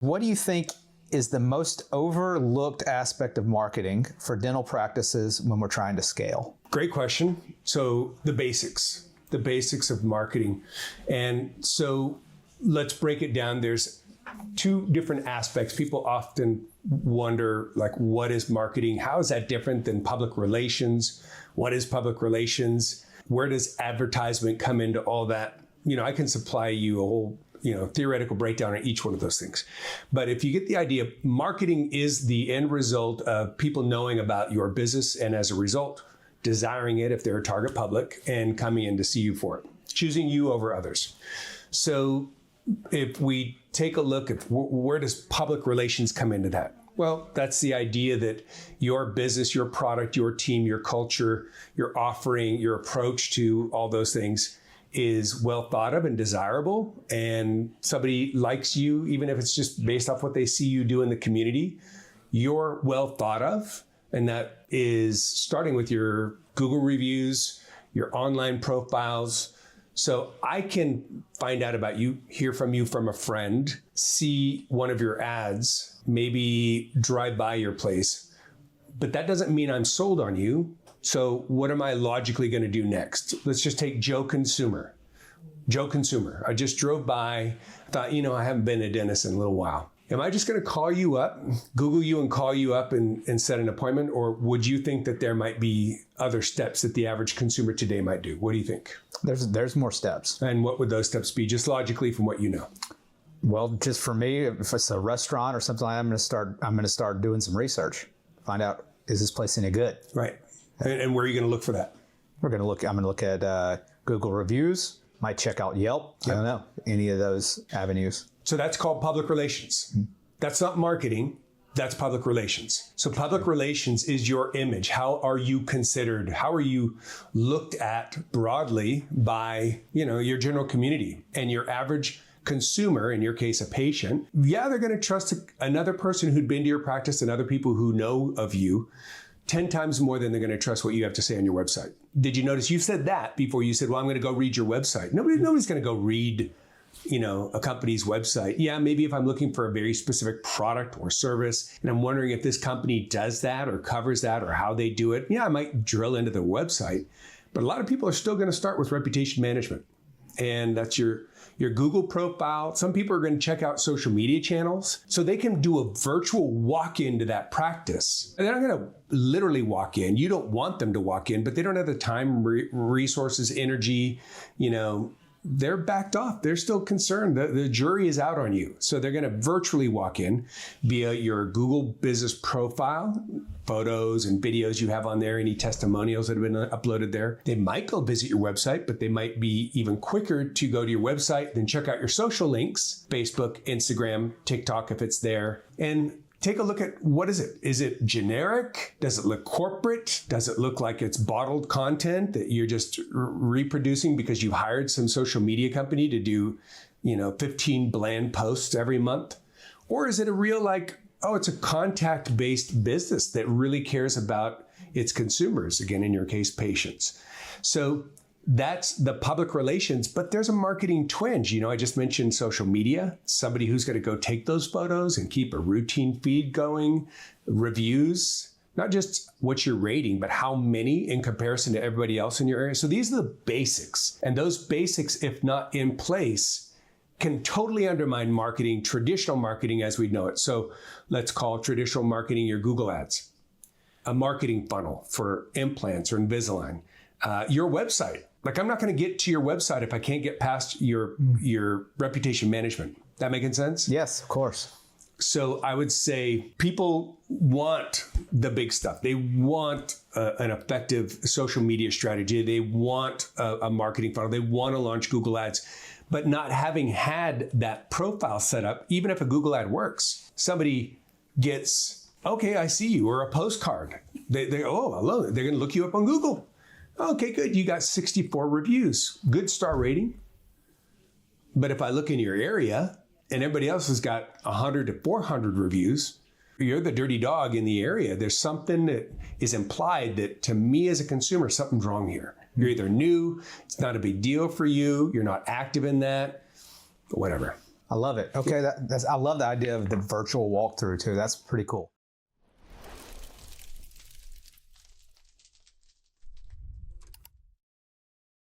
What do you think is the most overlooked aspect of marketing for dental practices when we're trying to scale? Great question. So the basics of marketing. And so let's break it down. There's two different aspects. People often wonder, like, what is marketing? How is that different than public relations? What is public relations? Where does advertisement come into all that? I can supply you a whole theoretical breakdown on each one of those things. But if you get the idea, marketing is the end result of people knowing about your business and as a result, desiring it if they're a target public and coming in to see you for it, choosing you over others. So if we take a look at where does public relations come into that? Well, that's the idea that your business, your product, your team, your culture, your offering, your approach to all those things is well thought of and desirable, and somebody likes you, even if it's just based off what they see you do in the community. You're well thought of, and that is starting with your Google reviews, your online profiles. So I can find out about you, hear from you from a friend, see one of your ads, maybe drive by your place, but that doesn't mean I'm sold on you. So what am I logically going to do next? Let's just take Joe Consumer. Joe Consumer. I just drove by, thought, I haven't been to a dentist in a little while. Am I just going to call you up, Google you and call you up and set an appointment? Or would you think that there might be other steps that the average consumer today might do? What do you think? There's more steps. And what would those steps be, just logically from what you know? Well, just for me, if it's a restaurant or something, I'm going to start doing some research, find out, is this place any good? Right. And where are you going to look for that? I'm going to look at Google reviews, might check out Yelp. Yep. I don't know, any of those avenues. So that's called public relations. Mm-hmm. That's not marketing. That's public relations. So public relations is your image. How are you considered? How are you looked at broadly by, your general community? And your average consumer, in your case, a patient, they're going to trust another person who'd been to your practice and other people who know of you 10 times more than they're going to trust what you have to say on your website. Did you notice you said that before you said, well, I'm going to go read your website? Nobody's going to go read, a company's website. Yeah, maybe if I'm looking for a very specific product or service and I'm wondering if this company does that or covers that or how they do it. Yeah, I might drill into their website, but a lot of people are still going to start with reputation management. And that's your Google profile. Some people are going to check out social media channels so they can do a virtual walk-in to that practice. And they're not going to literally walk in. You don't want them to walk in, but they don't have the time, resources, energy, they're backed off. They're still concerned. The jury is out on you. So they're going to virtually walk in via your Google business profile, photos and videos you have on there, any testimonials that have been uploaded there. They might go visit your website, but they might be even quicker to go to your website than check out your social links, Facebook, Instagram, TikTok, if it's there. And take a look at, what is it? Is it generic? Does it look corporate? Does it look like it's bottled content that you're just reproducing because you hired some social media company to do, 15 bland posts every month? Or is it a real, it's a contact-based business that really cares about its consumers, again, in your case, patients. So that's the public relations, but there's a marketing twinge. I just mentioned social media, somebody who's going to go take those photos and keep a routine feed going, reviews, not just what you're rating, but how many in comparison to everybody else in your area. So these are the basics. And those basics, if not in place, can totally undermine marketing, traditional marketing as we know it. So let's call traditional marketing your Google ads, a marketing funnel for implants or Invisalign, your website. I'm not going to get to your website if I can't get past your reputation management. That making sense? Yes, of course. So I would say people want the big stuff. They want an effective social media strategy. They want a marketing funnel. They want to launch Google ads, but not having had that profile set up, even if a Google ad works, somebody gets, okay, I see you, or a postcard. They oh, hello. They're going to look you up on Google. Okay, good. You got 64 reviews. Good star rating. But if I look in your area and everybody else has got 100 to 400 reviews, you're the dirty dog in the area. There's something that is implied that, to me as a consumer, something's wrong here. You're either new, it's not a big deal for you, you're not active in that, whatever. I love it. Okay, I love the idea of the virtual walkthrough too. That's pretty cool.